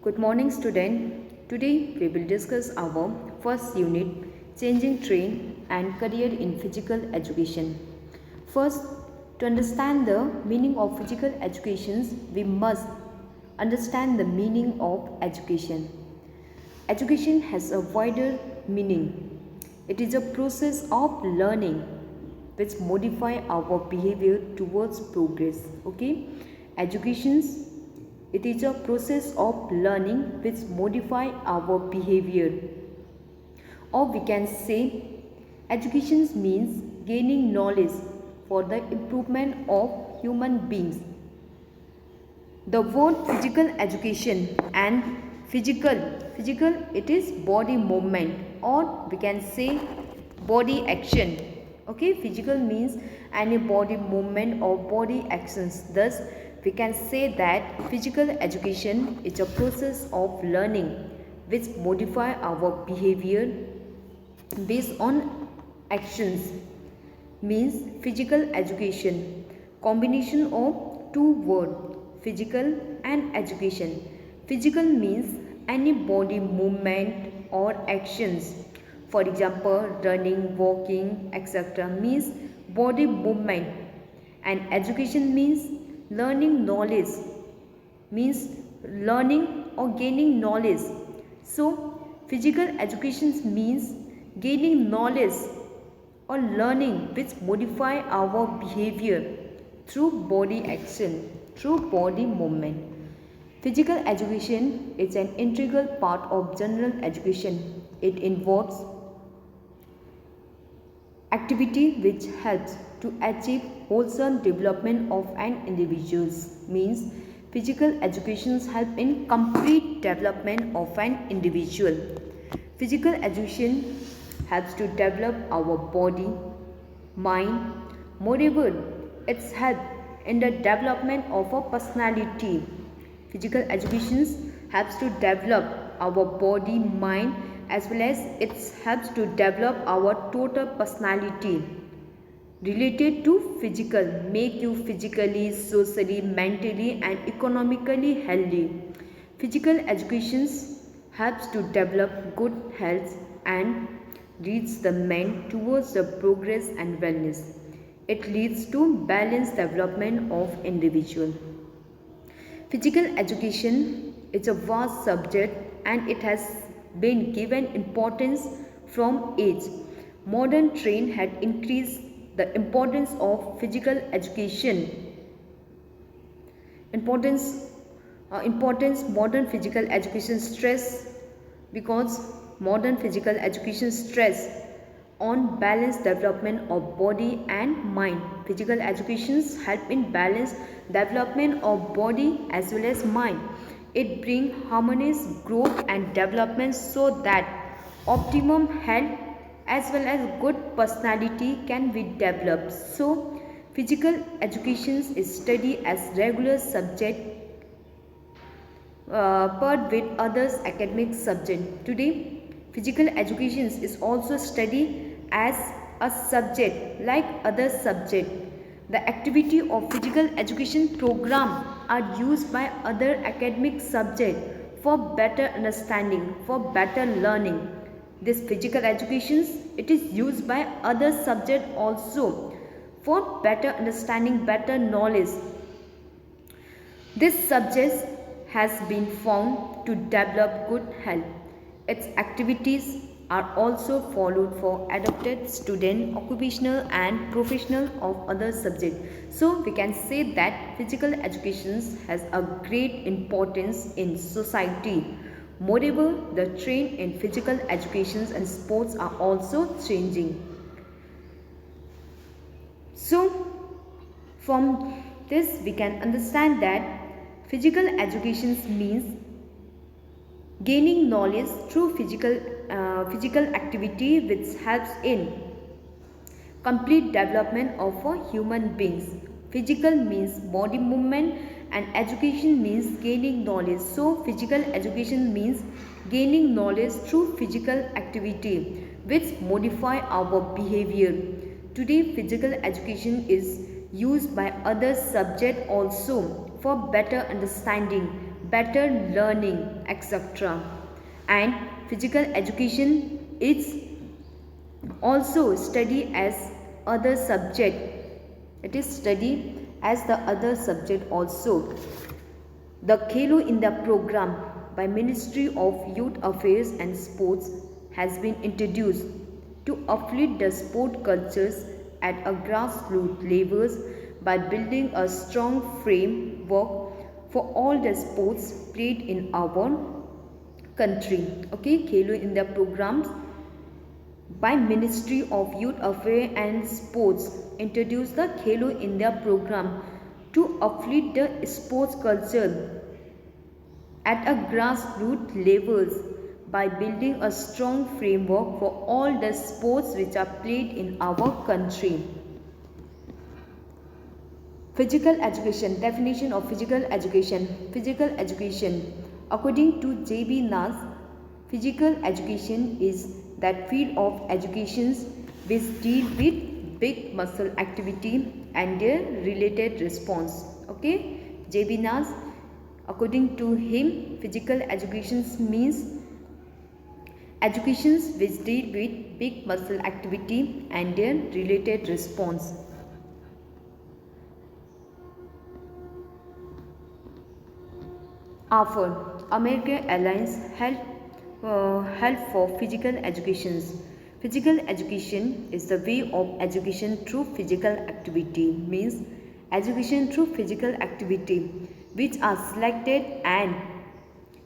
Good morning, student. Today we will discuss our first unit, changing train and career in physical education. First, to understand the meaning of physical education, we must understand the meaning of education. Education has a wider meaning. It is a process of learning which modify our behavior towards progress. Okay, educations, it is a process of learning which modify our behavior, or we can say education means gaining knowledge for the improvement of human beings. The word physical education and physical, it is body movement, or we can say body action. Okay, physical means any body movement or body actions. Thus we can say that physical education is a process of learning which modify our behavior based on actions. Means physical education, combination of two words, physical and education. Physical means any body movement or actions. For example, running, walking, etc. means body movement. And education means learning knowledge, means learning or gaining knowledge. So physical education means gaining knowledge or learning which modify our behavior through body action, through body movement. Physical education is an integral part of general education. It involves activity which helps to achieve wholesome development of an individual. Means physical education helps in complete development of an individual. Physical education helps to develop our body, mind. Moreover, it's help in the development of a personality. Physical education helps to develop our body, mind, as well as it helps to develop our total personality related to physical, make you physically, socially, mentally and economically healthy. Physical education helps to develop good health and leads the man towards the progress and wellness. It leads to balanced development of individual. Physical education is a vast subject and it has been given importance from age. Modern trend had increased the importance of physical education. Importance modern physical education stress, because modern physical education stress on balanced development of body and mind. Physical education help in balanced development of body as well as mind. It brings harmonious growth and development so that optimum health as well as good personality can be developed. So physical education is studied as regular subject paired with others academic subject. Today, physical education is also studied as a subject like other subject. The activity of physical education program are used by other academic subject for better understanding, for better learning. This physical education, it is used by other subject also for better understanding, better knowledge. This subject has been found to develop good health. Its activities are also followed for adapted student, occupational and professional of other subjects. So we can say that physical education has a great importance in society. Moreover, the trend in physical education and sports are also changing. So from this we can understand that physical education means gaining knowledge through physical activity which helps in complete development of a human beings. Physical means body movement and education means gaining knowledge. So physical education means gaining knowledge through physical activity which modify our behavior. Today physical education is used by other subject also for better understanding, better learning, etc. And physical education is also study as other subject. It is study as the other subject also. The Khelo India program by Ministry of Youth Affairs and Sports has been introduced to uplift the sport cultures at a grassroots levels by building a strong framework for all the sports played in our country. Okay, Khelo India programs by Ministry of Youth Affairs and Sports introduced the Khelo India program to uplift the sports culture at a grassroots levels by building a strong framework for all the sports which are played in our country. Physical education, definition of physical education. Physical education, according to J.B. Nas, physical education is that field of education which deal with big muscle activity and their related response. Okay, J.B. Nas, according to him, physical education means education which deal with big muscle activity and their related response. AFER, American Alliance Help for Physical Education. Physical education is the way of education through physical activity, means education through physical activity which are selected and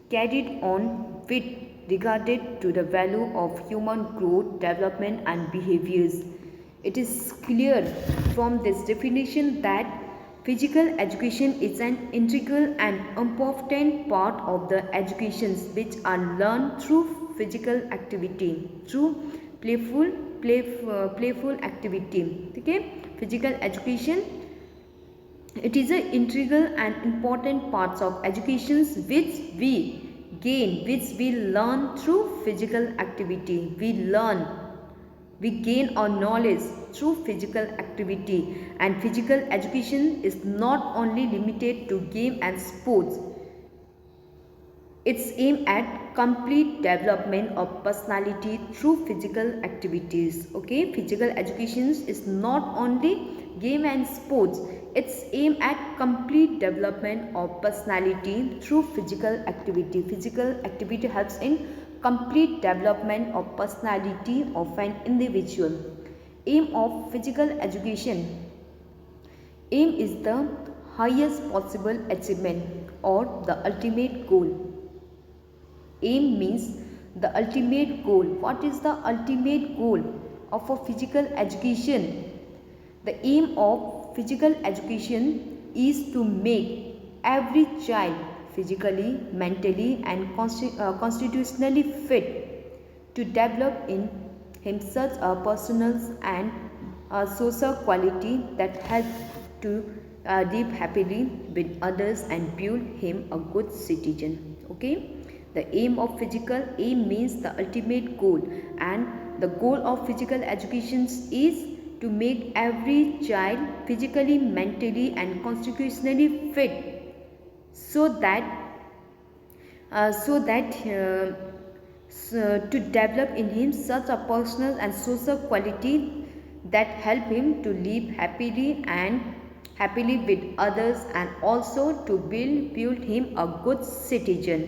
carried on with regarded to the value of human growth, development and behaviors. It is clear from this definition that physical education is an integral and important part of the educations which are learned through physical activity, through playful activity. Okay, physical education, it is an integral and important parts of educations which we gain, which we learn through physical activity. We gain our knowledge through physical activity, and physical education is not only limited to game and sports. It's aimed at complete development of personality through physical activities. Okay, physical education is not only game and sports. It's aimed at complete development of personality through physical activity. Physical activity helps in complete development of personality of an individual. Aim of physical education. Aim is the highest possible achievement or the ultimate goal. Aim means the ultimate goal. What is the ultimate goal of a physical education? The aim of physical education is to make every child physically, mentally and constitutionally fit to develop in him such a personal and social quality that help to live happily with others and build him a good citizen. Okay, the aim of physical, aim means the ultimate goal, and the goal of physical education is to make every child physically, mentally and constitutionally fit so that to develop in him such a personal and social quality that help him to live happily with others and also to build him a good citizen.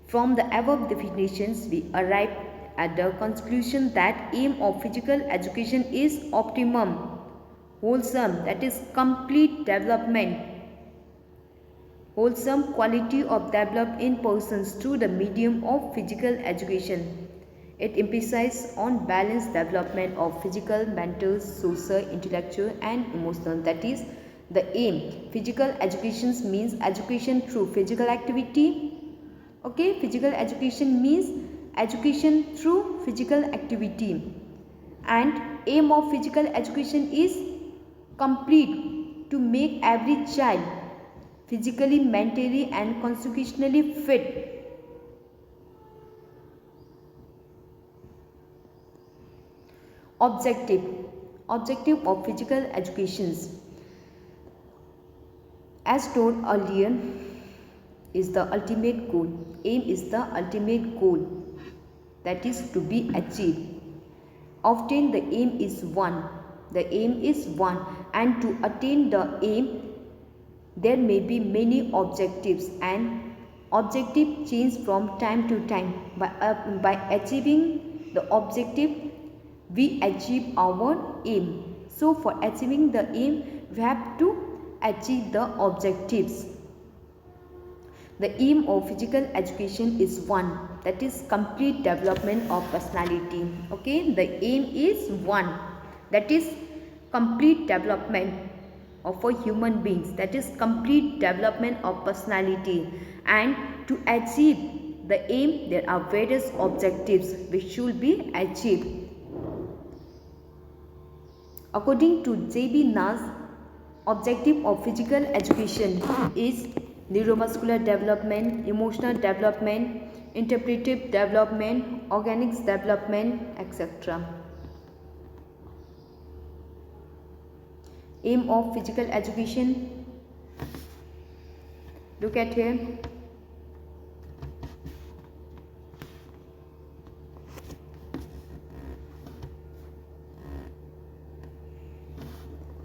From the above definitions, we arrive at the conclusion that aim of physical education is optimum, wholesome, that is complete development, wholesome quality of developed in persons through the medium of physical education. It emphasizes on balanced development of physical, mental, social, intellectual and emotional. That is the aim. Physical education means education through physical activity. Okay, physical education means education through physical activity, and aim of physical education is complete, to make every child physically, mentally and constitutionally fit. Objective of physical education. As told earlier, is the ultimate goal. Aim is the ultimate goal that is to be achieved. Often the aim is one. The aim is one, and to attain the aim there may be many objectives, and objectives change from time to time. By achieving the objective, we achieve our aim. So for achieving the aim, we have to achieve the objectives. The aim of physical education is one, that is complete development of personality. Okay, the aim is one, that is complete development of a human beings, that is complete development of personality. And to achieve the aim, there are various objectives which should be achieved. According to J.B. Nash, objective of physical education is neuromuscular development, emotional development, interpretive development, organics development, etc. Aim of physical education. Look at here.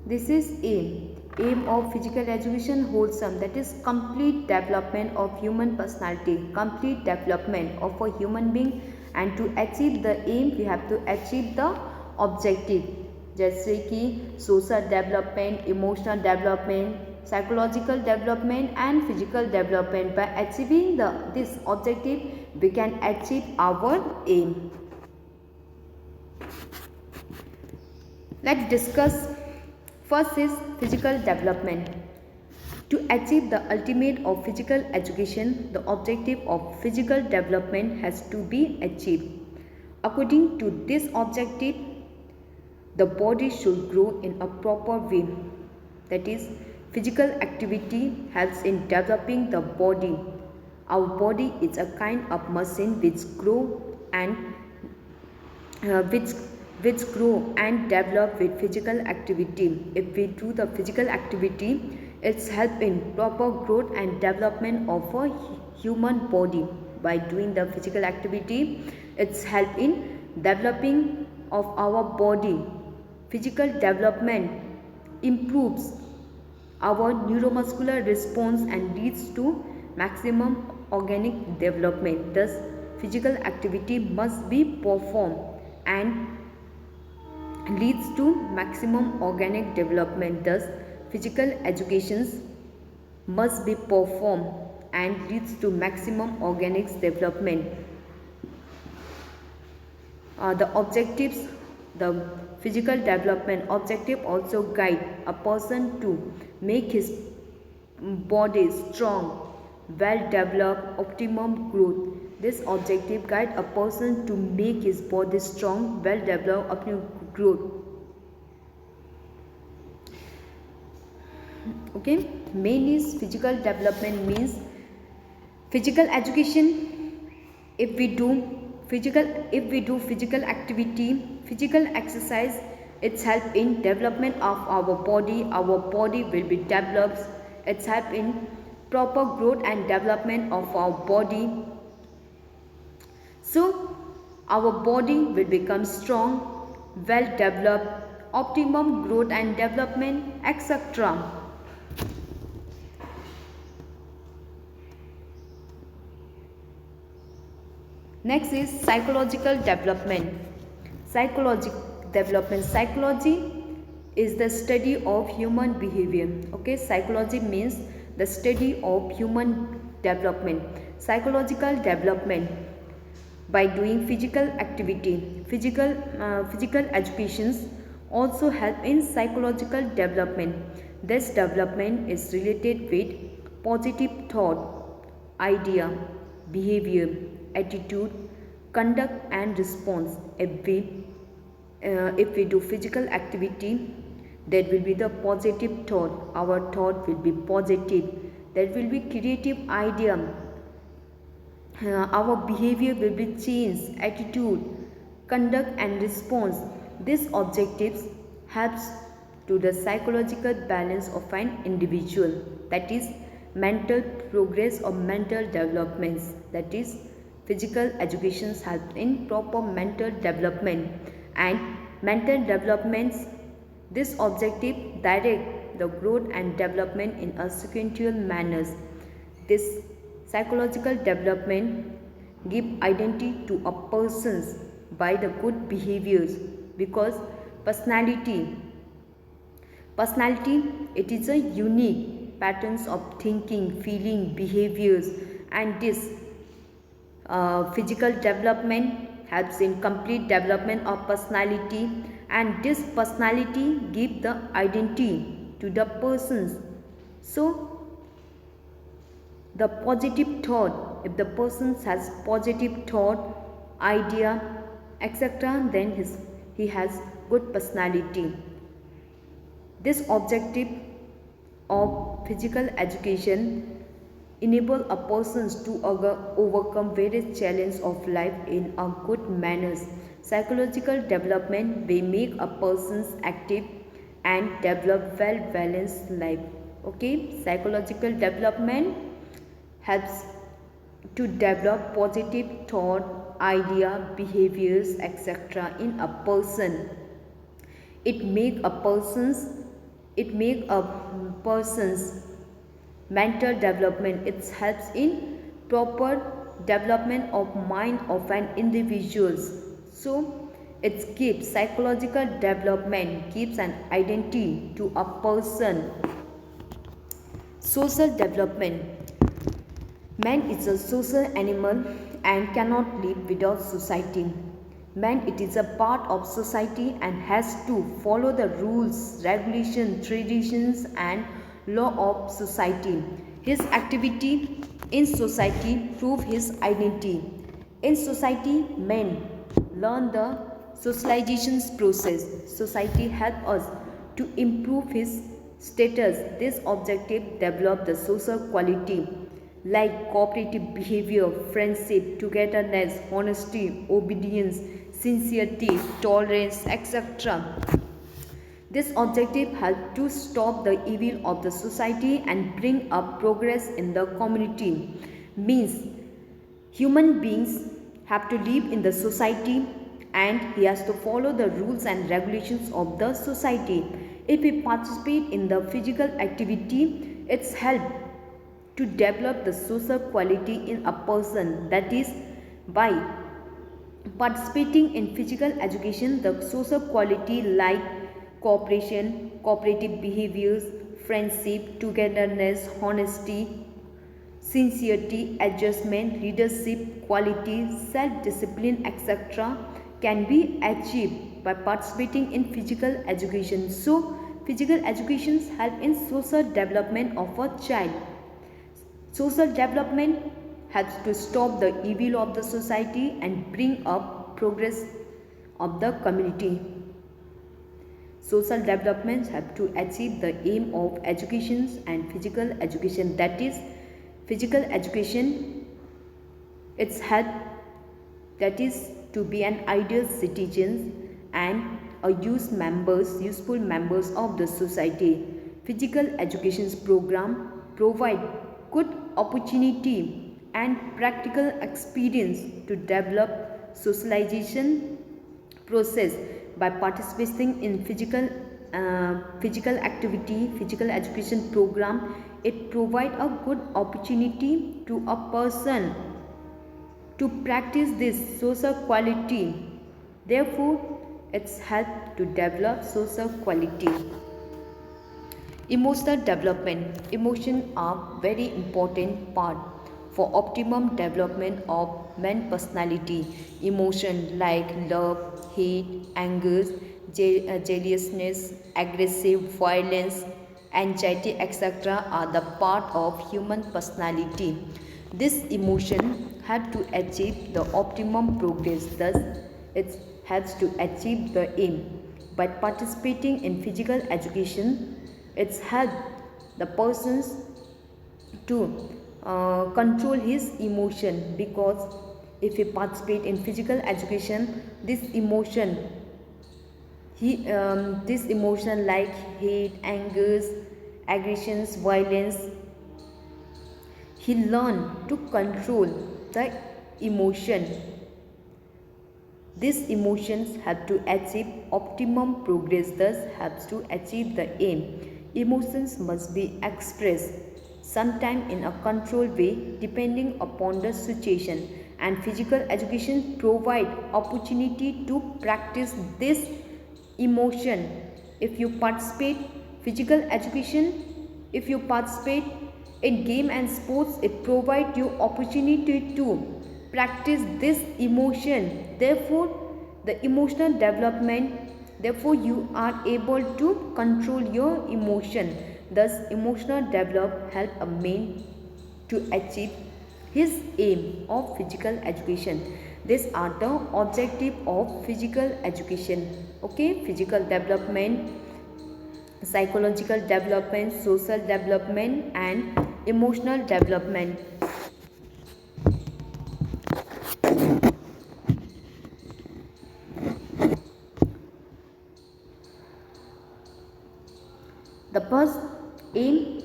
This is aim. Aim of physical education wholesome, that is complete development of human personality, complete development of a human being. And to achieve the aim, we have to achieve the objective, जैसे कि social development, emotional development, psychological development and physical development. By achieving this objective, we can achieve our aim. Let's discuss. First is physical development. To achieve the ultimate of physical education, the objective of physical development has to be achieved. According to this objective, the body should grow in a proper way. That is, physical activity helps in developing the body. Our body is a kind of machine which grow and develop with physical activity. If we do the physical activity, it's help in proper growth and development of a human body. By doing the physical activity, it's help in developing of our body. Physical development improves our neuromuscular response and leads to maximum organic development. Thus, physical activity must be performed and leads to maximum organic development. Thus, physical education must be performed and leads to maximum organic development. The objectives, the physical development objective also guide a person to make his body strong, well developed, optimum growth. This objective guide a person to make his body strong, well developed, optimum growth. Okay, main is physical development means physical education. If we do physical activity, physical exercise, it's help in development of our body. Our body will be developed. It's help in proper growth and development of our body. So our body will become strong, well developed, optimum growth and development, etc. Next is psychological development. Psychology is the study of human behavior. Okay, psychology means the study of human development. Psychological development by doing physical activity, physical educations also help in psychological development. This development is related with positive thought, idea, behavior, attitude, conduct and response. If we do physical activity, there will be the positive thought. Our thought will be positive. There will be creative idea. Our behavior will be changed. Attitude, conduct and response. These objectives helps to the psychological balance of an individual. That is mental, progress of mental developments. That is, physical education helps in proper mental development and mental developments. This objective direct the growth and development in a sequential manners. This psychological development give identity to a persons by the good behaviors, because personality it is a unique patterns of thinking, feeling, behaviors, and this physical development helps in complete development of personality, and this personality give the identity to the persons. So the positive thought, if the person has positive thought, idea, etc., then he has good personality. This objective of physical education enable a person to overcome various challenges of life in a good manners. Psychological development may make a person active and develop well-balanced life. Okay, psychological development helps to develop positive thought, idea, behaviors, etc. in a person. It make a person's mental development. It helps in proper development of mind of an individual. So it keeps psychological development, keeps an identity to a person. Social development. Man is a social animal and cannot live without society. Man it is a part of society and has to follow the rules, regulations, traditions and law of society. His activity in society prove his identity. In society, men learn the socialization process. Society help us to improve his status. This objective develop the social quality like cooperative behavior, friendship, togetherness, honesty, obedience, sincerity, tolerance, etc. This objective helps to stop the evil of the society and bring up progress in the community. Means human beings have to live in the society and he has to follow the rules and regulations of the society. If he participate in the physical activity, it's help to develop the social quality in a person. That is, by participating in physical education, the social quality like cooperation, cooperative behaviors, friendship, togetherness, honesty, sincerity, adjustment, leadership quality, self-discipline, etc. can be achieved by participating in physical education. So, physical education help in social development of a child. Social development helps to stop the evil of the society and bring up progress of the community. Social developments have to achieve the aim of education and physical education. That is, physical education, its help, that is to be an ideal citizen and a useful members of the society. Physical education program provide good opportunity and practical experience to develop socialization process. By participating in physical activity, physical education program, it provide a good opportunity to a person to practice this social quality. Therefore, it's help to develop social quality. Emotional development. Emotions are very important part for optimum development of man's personality. Emotion like love, hate, anger, jealousness, aggressive, violence, anxiety, etc. are the part of human personality. This emotion help to achieve the optimum progress. Thus, it helps to achieve the aim. By participating in physical education, it's help the persons to control his emotion, because if he participate in physical education, this emotion like hate, anger, aggressions, violence, He learned to control the emotion. These emotions help to achieve optimum progress, thus helps to achieve the aim. Emotions must be expressed sometime in a controlled way depending upon the situation, and physical education provide opportunity to practice this emotion. If you participate physical education, if you participate in game and sports, it provides you opportunity to practice this emotion. Therefore the emotional development, therefore you are able to control your emotion. Thus emotional develop help a man to achieve his aim of physical education. These are the objective of physical education. Okay, physical development, psychological development, social development and emotional development. The first aim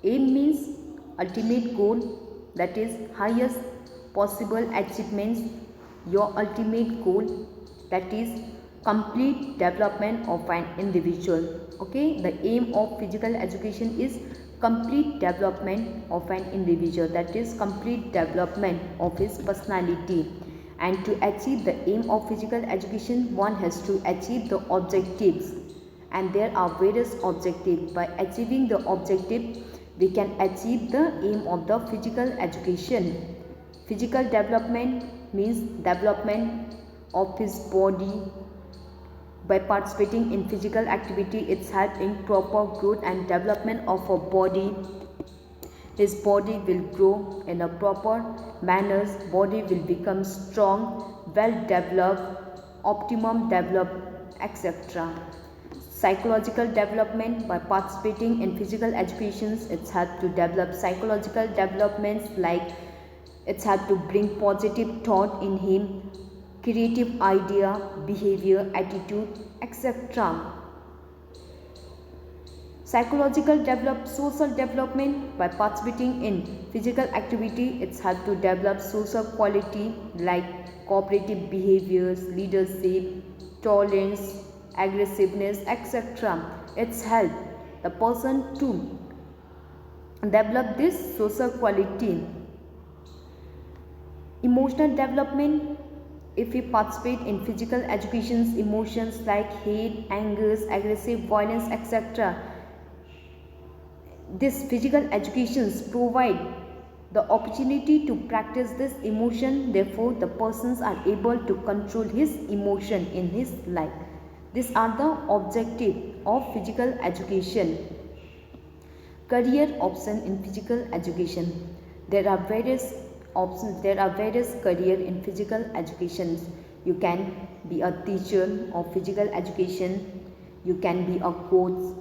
means ultimate goal, that is highest possible achievements. Your ultimate goal, that is complete development of an individual. Okay, the aim of physical education is complete development of an individual, that is complete development of his personality. And to achieve the aim of physical education, one has to achieve the objectives, and there are various objectives. By achieving the objective, we can achieve the aim of the physical education. Physical development means development of his body. By participating in physical activity, it's help in proper growth and development of a body. His body will grow in a proper manner, body will become strong, well developed, optimum developed, etc. Psychological development, by participating in physical educations, it's helped to develop psychological developments, like it's helped to bring positive thought in him, creative idea, behavior, attitude, etc. Psychological social development, by participating in physical activity, it's helped to develop social quality like cooperative behaviors, leadership, tolerance, aggressiveness, etc. It's helped the person to develop this social quality. Emotional development, if we participate in physical education's emotions like hate, anger, aggressive, violence, etc. This physical educations provide the opportunity to practice this emotion. Therefore the persons are able to control his emotion in his life. These are the objective of physical education. Career option in physical education. There are various options, there are various career in physical education. You can be a teacher of physical education, you can be a coach,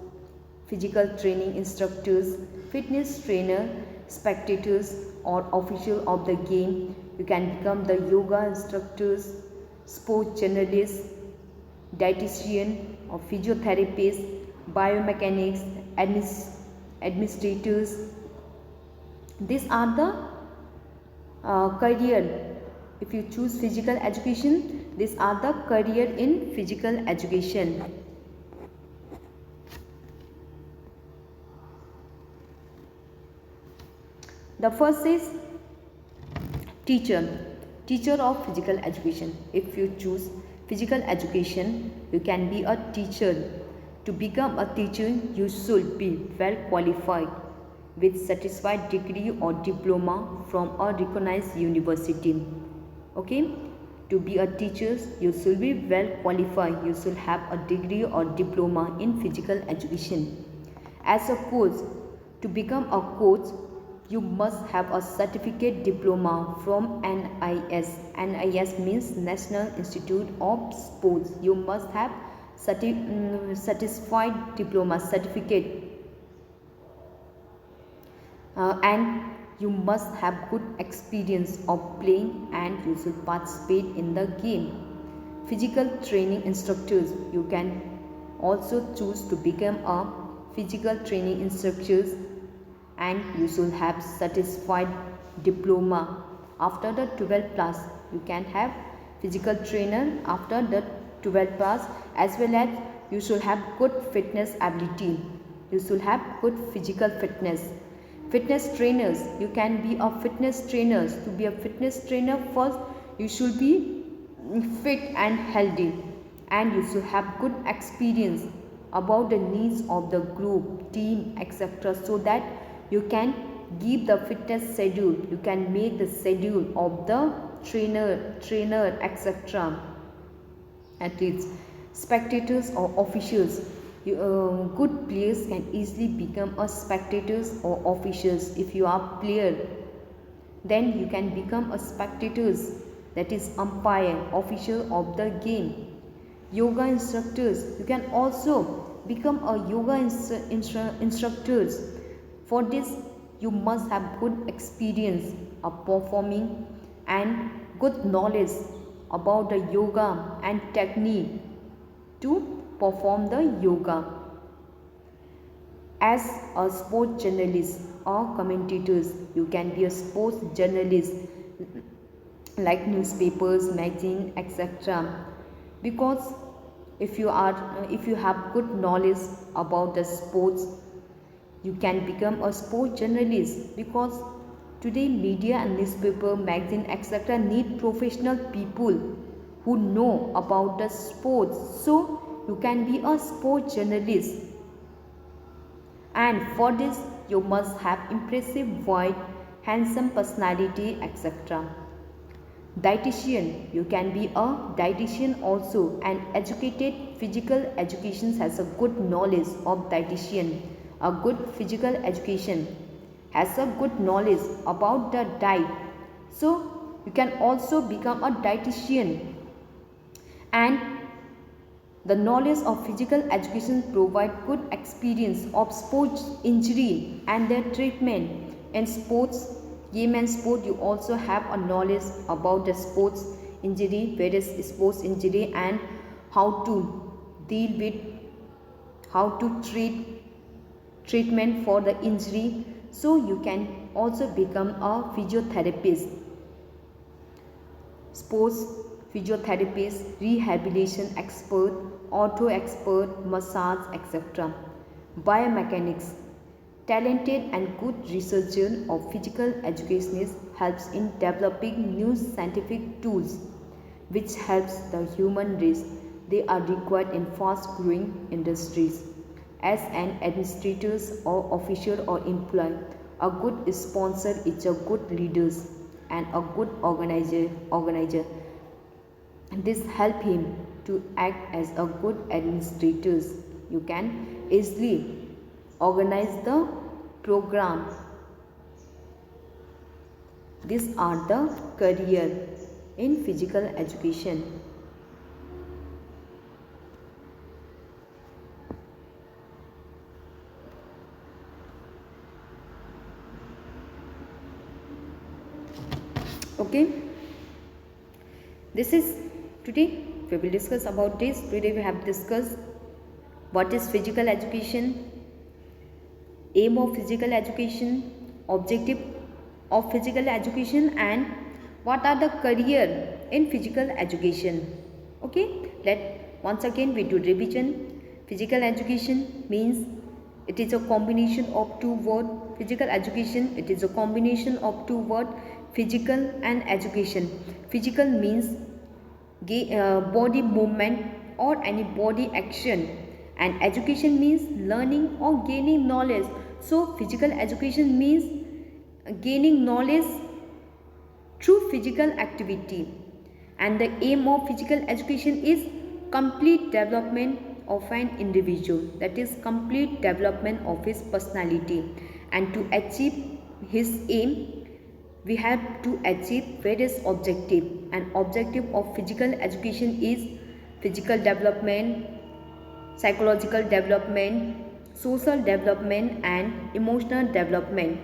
physical training instructors, fitness trainer, spectators or official of the game. You can become the yoga instructors, sport journalists, dietitian or physiotherapist, biomechanics, administrators. These are the career. If you choose physical education, these are the career in physical education. The first is teacher of physical education. If you choose physical education, you can be a teacher. To become a teacher, you should be well qualified with satisfied degree or diploma from a recognized university. Okay, to be a teacher, you should be well qualified. You should have a degree or diploma in physical education. As a coach, to become a coach, you must have a certificate diploma from NIS. NIS means National Institute of Sports. You must have satisfied diploma certificate, and you must have good experience of playing, and you should participate in the game. Physical training instructors, you can also choose to become a physical training instructors, and you should have satisfied diploma. After the 12th class you can have physical trainer after the 12th class, as well as you should have good fitness ability. You should have good physical fitness. Fitness trainers, you can be a fitness trainer. To be a fitness trainer, first you should be fit and healthy, and you should have good experience about the needs of the group, team, etc., so that you can give the fitness schedule, you can make the schedule of the trainer, etc. Athletes, spectators or officials, good players can easily become a spectators or officials. If you are player, then you can become a spectators, that is umpire, official of the game. Yoga instructors, you can also become a yoga instructors. For this you must have good experience of performing and good knowledge about the yoga and technique to perform the yoga. As a sports journalist or commentators, you can be a sports journalist like newspapers, magazine, etc. Because if you have good knowledge about the sports, you can become a sports journalist, because today media and newspaper, magazine, etc. need professional people who know about the sports. So you can be a sports journalist, and for this you must have impressive voice, handsome personality, etc. Dietitian, you can be a dietitian also. An educated physical education has a good knowledge of dietitian. A good physical education has a good knowledge about the diet, so you can also become a dietitian. And the knowledge of physical education provide good experience of sports injury and their treatment. In sports, game and sport, you also have a knowledge about the sports injury, various sports injury, and how to deal with, how to treatment for the injury. So you can also become a physiotherapist, sports physiotherapist, rehabilitation expert, auto expert, massage, etc. Biomechanics, talented and good researcher of physical educationists helps in developing new scientific tools which helps the human race. They are required in fast growing industries. As an administrator or official or employee, a good sponsor is a good leader and a good organizer. This help him to act as a good administrator. You can easily organize the program. These are the career in physical education. Okay, this is today we will discuss about this. Today we have discussed what is physical education, aim of physical education, objective of physical education, and what are the career in physical education. Okay, once again we do revision. Physical education means it is a combination of two words. Physical education, it is a combination of two words, physical and education. Physical means body movement or any body action, and education means learning or gaining knowledge. So physical education means gaining knowledge through physical activity, and the aim of physical education is complete development of an individual, that is complete development of his personality. And to achieve his aim, we have to achieve various objectives. An objective of physical education is physical development, psychological development, social development, and emotional development.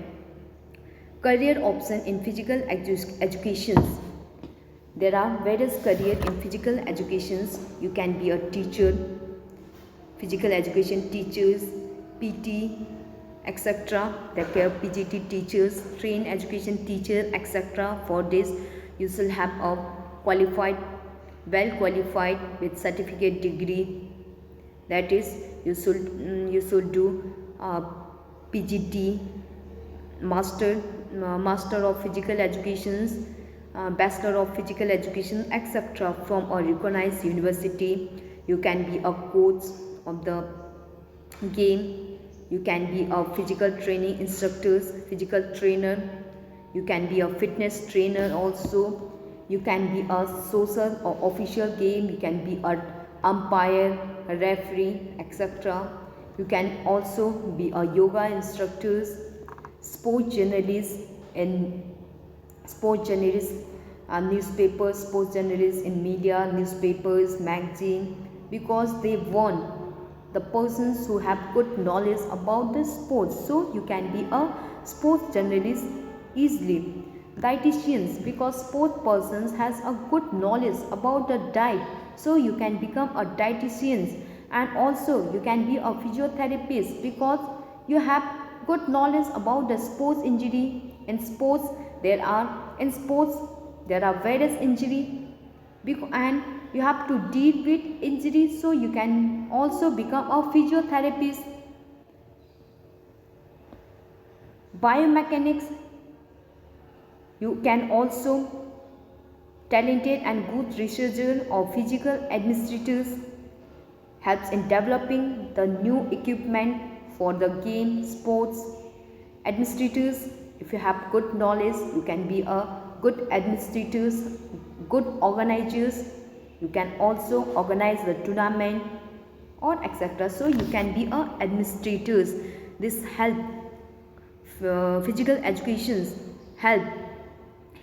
Career option in physical education. There are various careers in physical educations. You can be a teacher, physical education teachers, PT, etc. There are PGT teachers, trained education teacher, etc. For this you should have a qualified, well qualified with certificate degree. That is, you should do PGT, master of physical education, bachelor of physical education, etc. from a recognized university. You can be a coach of the game, you can be a physical training instructor, physical trainer, you can be a fitness trainer also, you can be a social or official game, you can be a umpire, a referee, etc. You can also be a yoga instructor, sports journalist in sports journalists, newspapers, sports journalists in media, newspapers, magazine, because they want the persons who have good knowledge about the sports. So you can be a sports journalist easily. Dietitians, because sport persons has a good knowledge about the diet, so you can become a dietitian. And also you can be a physiotherapist because you have good knowledge about the sports injury. In sports there are various injury, and you have to deal with injuries, so you can also become a physiotherapist. Biomechanics, you can also talented and good researcher or physical administrators, helps in developing the new equipment for the game sports. Administrators, if you have good knowledge, you can be a good administrators, good organizers. You can also organize the tournament or etc. So you can be a administrators. This help physical educations help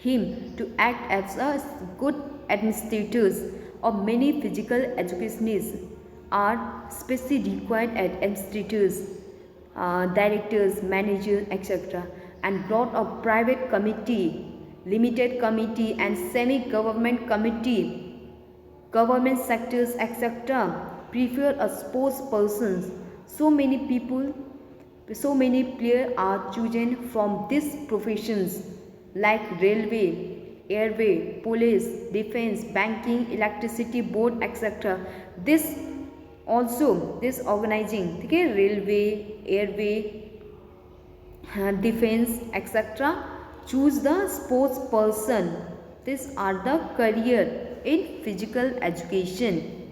him to act as a good administrators. Or many physical educationists are specially required as administrators, directors, managers, etc. And brought a private committee, limited committee and semi-government committee, government sectors, etc. prefer a sports persons. So many players are chosen from these professions like railway, airway, police, defense, banking, electricity board, etc. This organizing, okay, railway, airway, defense, etc. choose the sports person. These are the career in physical education.